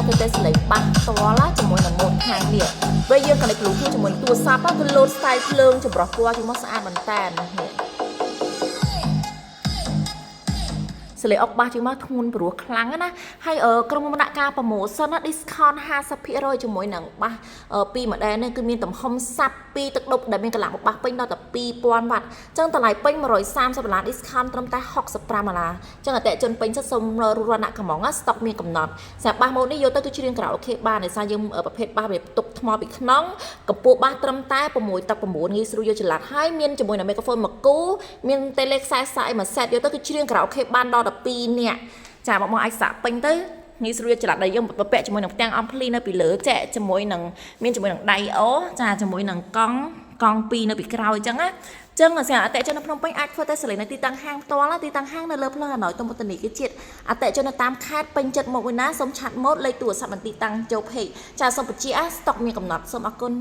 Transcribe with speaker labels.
Speaker 1: ការធ្វើតេស្តលេខបាត់ផ្ទាល់ជាមួយនឹងម៉ូតខាងនេះពេលយើងកណិតគ្រូជួយជាមួយទូរស័ព្ទគឺលោត style ភ្លើងចម្រុះពណ៌ជាមួយស្អាតមែនតើនេះសលេអុកបាសជាងមកធ្ងន់ព្រោះខ្លាំងណាហើយក្រុមដាក់ការប្រម៉ូសិន discount 50% ជាមួយនឹងបាសពីមួយដែរនេះគឺមានទំហំសាប់ពីទឹកដប់ដែលមានកន្លះបាសពេញដល់តែ 2000 វ៉ាត់អញ្ចឹងតម្លៃពេញ$130 discount ត្រឹមតែ$65អញ្ចឹងអតិជនពេញសិតសូមរត់ដាក់កំងស្តុកមានកំណត់សម្រាប់បាសម៉ូតនេះយកទៅគឺច្រៀងក្រៅអូខេបានដោយសារយើងប្រភេទបាសវាទុកថ្មពីក្នុងកម្ពស់បាសត្រឹមតែ6តឹក9ងាយស្រួលយកចល័តហើយមានជាមួយនឹង microphone មួយគូមាន tele ខ្សែសាយមួយ set យកទៅគឺច្រៀងក្រៅអូខេបានដល់12នាក់ចាបងអាចសាក់ពេញទៅងាយស្រួលចល័តដែលយើងបពាក់ជាមួយនឹងផ្ទាំងអំភ្លីនៅពីលើចែកជាមួយនឹងមានជាមួយនឹងដៃអូចាជាមួយនឹងកង់2នៅពីក្រោយអញ្ចឹងណាចឹងអតិជននៅភ្នំពេញអាចធ្វើតែសលេងនៅទីតាំងហាងផ្ទាល់ទីតាំងហាងនៅលើផ្លូវហណោយតុមុតនីគឺជាតិអតិជននៅតាមខេត្តពេញចិត្តមកវិញណាសូមឆាត់ម៉ូតលេខទូរស័ព្ទបន្ទីតាំងចូលពេកចាសូមបញ្ជាស្តុកមានកំណត់សូមអរគុណ